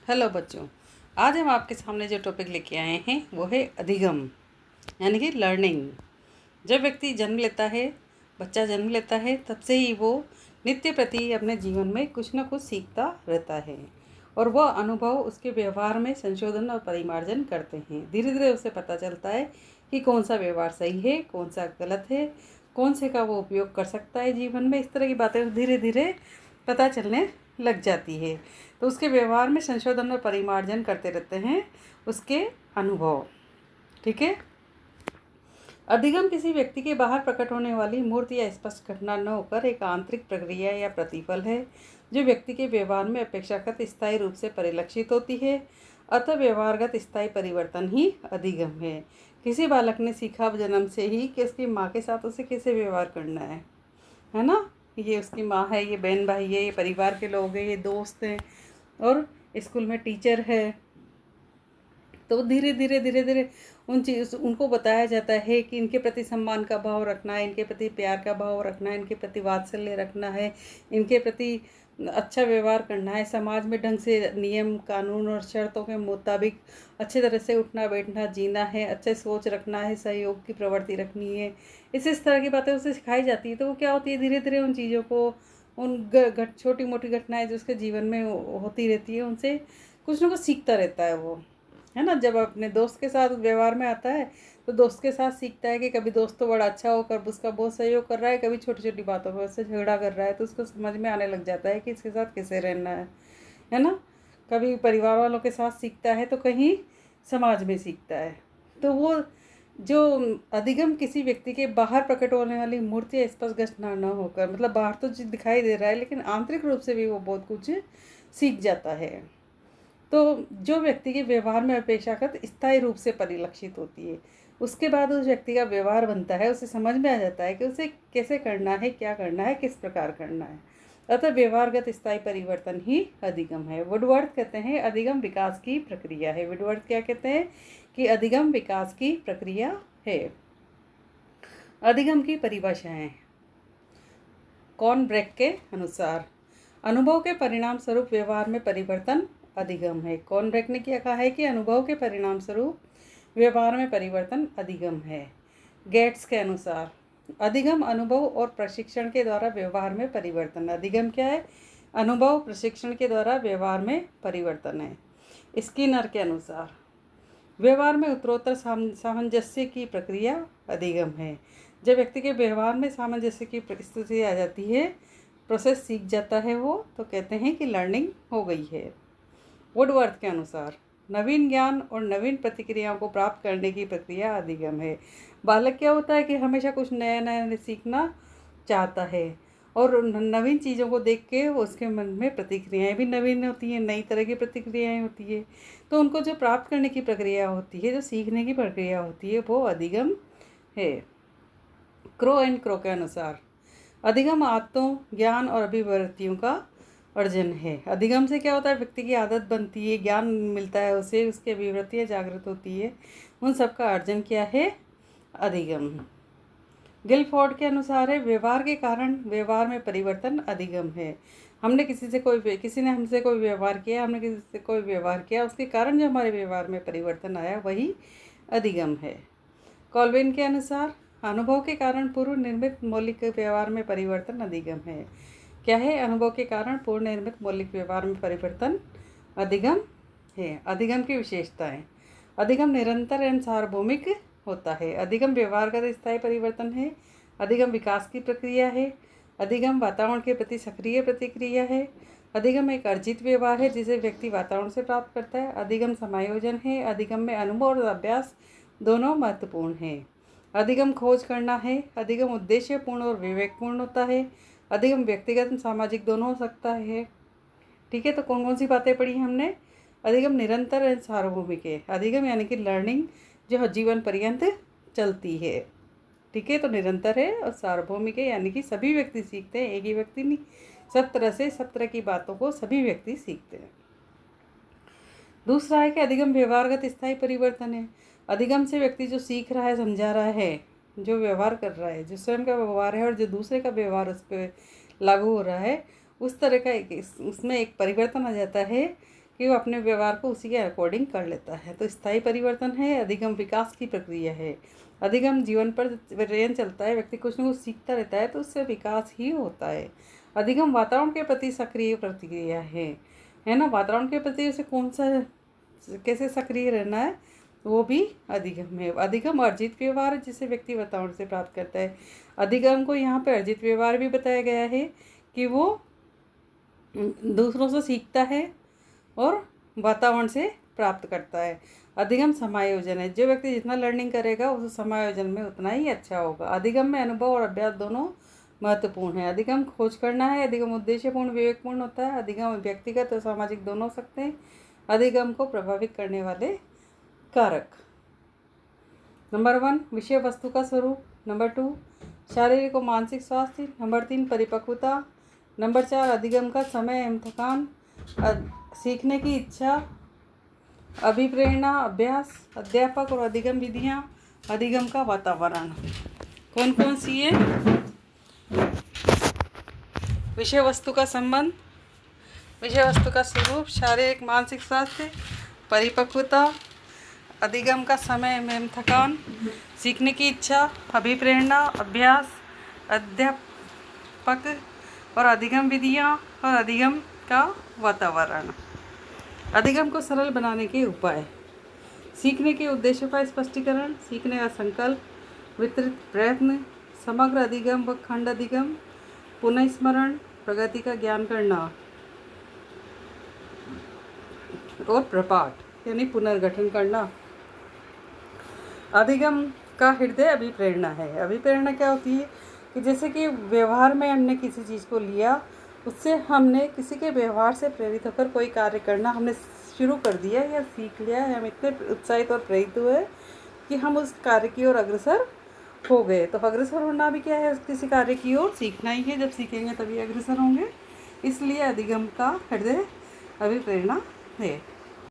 Hello बच्चों, आज हम आपके सामने जो टॉपिक लेके आए हैं वो है अधिगम, यानी कि लर्निंग। जब व्यक्ति जन्म लेता है, बच्चा जन्म लेता है, तब से ही वो नित्य प्रति अपने जीवन में कुछ ना कुछ सीखता रहता है और वह अनुभव उसके व्यवहार में संशोधन और परिमार्जन करते हैं। धीरे धीरे उसे पता चलता है कि कौन सा व्यवहार सही है, कौन सा गलत है, कौन से का वो उपयोग कर सकता है जीवन में। इस तरह की बातें धीरे धीरे पता चलने लग जाती है। तो उसके व्यवहार में संशोधन और परिमार्जन करते रहते हैं उसके अनुभव। ठीक है। अधिगम किसी व्यक्ति के बाहर प्रकट होने वाली मूर्त या स्पष्ट घटना न होकर एक आंतरिक प्रक्रिया या प्रतिफल है जो व्यक्ति के व्यवहार में अपेक्षाकृत स्थायी रूप से परिलक्षित होती है। अतः व्यवहारगत स्थायी परिवर्तन ही अधिगम है। किसी बालक ने सीखा जन्म से ही कि उसकी माँ के साथ उसे कैसे व्यवहार करना है ना। ये उसकी माँ है, ये बहन भाई है, ये परिवार के लोग हैं, ये दोस्त हैं और स्कूल में टीचर है। तो धीरे धीरे धीरे धीरे उनको बताया जाता है कि इनके प्रति सम्मान का भाव रखना है, इनके प्रति प्यार का भाव रखना है, इनके प्रति वात्सल्य रखना है, इनके प्रति अच्छा व्यवहार करना है, समाज में ढंग से नियम कानून और शर्तों के मुताबिक अच्छी तरह से उठना बैठना जीना है, अच्छे सोच रखना है, सहयोग की प्रवृत्ति रखनी है। इस तरह की बातें उसे सिखाई जाती है। तो वो क्या होती है, धीरे धीरे उन चीज़ों को, उन छोटी मोटी घटनाएं जो उसके जीवन में होती रहती है, उनसे कुछ ना कुछ सीखता रहता है वो, है ना। जब अपने दोस्त के साथ व्यवहार में आता है तो दोस्त के साथ सीखता है कि कभी दोस्त तो बड़ा अच्छा होकर उसका बहुत सहयोग कर रहा है, कभी छोटी छोटी बातों पर उससे झगड़ा कर रहा है, तो उसको समझ में आने लग जाता है कि इसके साथ कैसे रहना है ना। कभी परिवार वालों के साथ सीखता है तो कहीं समाज में सीखता है। तो वो जो अधिगम किसी व्यक्ति के बाहर प्रकट होने वाली मूर्ति स्पष्ट घटना न होकर, मतलब बाहर तो दिखाई दे रहा है लेकिन आंतरिक रूप से भी वो बहुत कुछ सीख जाता है। तो जो व्यक्ति के व्यवहार में अपेक्षाकृत स्थायी रूप से परिलक्षित होती है, उसके बाद उस व्यक्ति का व्यवहार बनता है, उसे समझ में आ जाता है कि उसे कैसे करना है, क्या करना है, किस प्रकार करना है। अतः व्यवहारगत स्थायी परिवर्तन ही अधिगम है। वुडवर्थ कहते हैं अधिगम विकास की प्रक्रिया है। वुडवर्थ क्या कहते हैं कि अधिगम विकास की प्रक्रिया है। अधिगम की परिभाषाएं कॉर्नब्रेक के अनुसार अनुभव के परिणाम स्वरूप व्यवहार में परिवर्तन अधिगम है। कॉर्नब्रेक ने क्या कहा है कि अनुभव के परिणाम स्वरूप व्यवहार में परिवर्तन अधिगम है। गेट्स के अनुसार अधिगम अनुभव और प्रशिक्षण के द्वारा व्यवहार में परिवर्तन। अधिगम क्या है? अनुभव प्रशिक्षण के द्वारा व्यवहार में परिवर्तन है। स्किनर के अनुसार व्यवहार में उत्तरोत्तर सामंजस्य की प्रक्रिया अधिगम है। जब व्यक्ति के व्यवहार में सामंजस्य की स्थिति आ जाती है, प्रोसेस सीख जाता है वो, तो कहते हैं कि लर्निंग हो गई है। वुडवर्थ के अनुसार नवीन ज्ञान और नवीन प्रतिक्रियाओं को प्राप्त करने की प्रक्रिया अधिगम है। बालक क्या होता है कि हमेशा कुछ नया नया सीखना चाहता है और नवीन चीज़ों को देख के उसके मन में प्रतिक्रियाएं भी नवीन होती हैं, नई तरह की प्रतिक्रियाएं होती है। तो उनको जो प्राप्त करने की प्रक्रिया होती है, जो सीखने की प्रक्रिया होती है, वो अधिगम है। क्रो एंड क्रो के अनुसार अधिगम आदतों, ज्ञान और अभिवृत्तियों का अर्जन है। अधिगम से क्या होता है, व्यक्ति की आदत बनती है, ज्ञान मिलता है उसे, उसकी अभिवृत्तियाँ जागृत होती है, उन सब का अर्जन क्या है? अधिगम। गिलफोर्ड के अनुसार है व्यवहार के कारण व्यवहार में परिवर्तन अधिगम है। किसी ने हमसे कोई व्यवहार किया, हमने किसी से कोई व्यवहार किया, उसके कारण जो हमारे व्यवहार में परिवर्तन आया वही अधिगम है। कॉल्विन के अनुसार अनुभव के कारण पूर्व निर्मित मौलिक व्यवहार में परिवर्तन अधिगम है। क्या है? अनुभव के कारण पूर्व निर्मित मौलिक व्यवहार में परिवर्तन अधिगम है। अधिगम की विशेषताएं। अधिगम निरंतर एवं सार्वभौमिक होता है। अधिगम व्यवहार का स्थायी परिवर्तन है। अधिगम विकास की प्रक्रिया है। अधिगम वातावरण के प्रति सक्रिय प्रतिक्रिया है। अधिगम एक अर्जित व्यवहार है जिसे व्यक्ति वातावरण से प्राप्त करता है। अधिगम समायोजन है। अधिगम में अनुभव और अभ्यास दोनों महत्वपूर्ण हैं। अधिगम खोज करना है। अधिगम उद्देश्यपूर्ण और विवेकपूर्ण होता है। अधिगम व्यक्तिगत और सामाजिक दोनों हो सकता है। ठीक है। तो कौन कौन सी बातें पढ़ी हमने? अधिगम निरंतर एवं सार्वभौमिक है। अधिगम यानी कि लर्निंग जो जीवन पर्यंत चलती है। ठीक है। तो निरंतर है और सार्वभौमिक है, यानी कि सभी व्यक्ति सीखते हैं, एक ही व्यक्ति नहीं, सब तरह की बातों को सभी व्यक्ति सीखते हैं। दूसरा है कि अधिगम व्यवहारगत स्थायी परिवर्तन है। अधिगम से व्यक्ति जो सीख रहा है, समझा रहा है, जो व्यवहार कर रहा है, जो स्वयं का व्यवहार है और जो दूसरे का व्यवहार उस पर लागू हो रहा है, उस तरह का उसमें एक परिवर्तन आ जाता है कि वो अपने व्यवहार को उसी के अकॉर्डिंग कर लेता है। तो स्थायी परिवर्तन है, अधिगम विकास की प्रक्रिया है। अधिगम जीवन पर रेन चलता है, व्यक्ति कुछ न कुछ सीखता रहता है तो उससे विकास ही होता है। अधिगम वातावरण के प्रति सक्रिय प्रतिक्रिया है ना। वातावरण के प्रति उसे कौन सा कैसे सक्रिय रहना है वो भी अधिगम है। अधिगम अर्जित व्यवहार जिसे व्यक्ति वातावरण से प्राप्त करता है। अधिगम को यहाँ पे अर्जित व्यवहार भी बताया गया है कि वो दूसरों से सीखता है और वातावरण से प्राप्त करता है। अधिगम समायोजन है, जो व्यक्ति जितना लर्निंग करेगा उस समायोजन में उतना ही अच्छा होगा। अधिगम में अनुभव और अभ्यास दोनों महत्वपूर्ण है। अधिगम खोज करना है, अधिगम उद्देश्यपूर्ण विवेकपूर्ण होता है। अधिगम व्यक्तिगत और सामाजिक दोनों हो सकते हैं। अधिगम को प्रभावित करने वाले कारक। नंबर 1 विषय वस्तु का स्वरूप। नंबर 2 शारीरिक और मानसिक स्वास्थ्य। नंबर 3 परिपक्वता। नंबर 4 अधिगम का समय एवं थकान। सीखने की इच्छा, अभिप्रेरणा, अभ्यास, अध्यापक और अधिगम विधियाँ। अधिगम का वातावरण कौन कौन सी है? विषय वस्तु का संबंध, विषय वस्तु का स्वरूप, शारीरिक मानसिक स्वास्थ्य, परिपक्वता, अधिगम का समय एवं थकान, सीखने की इच्छा, अभिप्रेरणा, अभ्यास, अध्यापक और अधिगम विधियाँ और अधिगम का वातावरण। अधिगम को सरल बनाने के उपाय। सीखने के उद्देश्यों का स्पष्टीकरण, सीखने का संकल्प, वितरित प्रयत्न, समग्र अधिगम व खंड अधिगम, पुनः स्मरण, प्रगति का ज्ञान करना और प्रपाठ यानी पुनर्गठन करना। अधिगम का हृदय अभिप्रेरणा है। अभिप्रेरणा क्या होती है कि जैसे कि व्यवहार में हमने किसी चीज़ को लिया, उससे हमने किसी के व्यवहार से प्रेरित होकर कोई कार्य करना हमने शुरू कर दिया या सीख लिया है। हम इतने उत्साहित और प्रेरित हुए कि हम उस कार्य की ओर अग्रसर हो गए। तो अग्रसर होना भी क्या है? किसी कार्य की ओर सीखना ही है। जब सीखेंगे तभी अग्रसर होंगे। इसलिए अधिगम का हृदय अभिप्रेरणा है।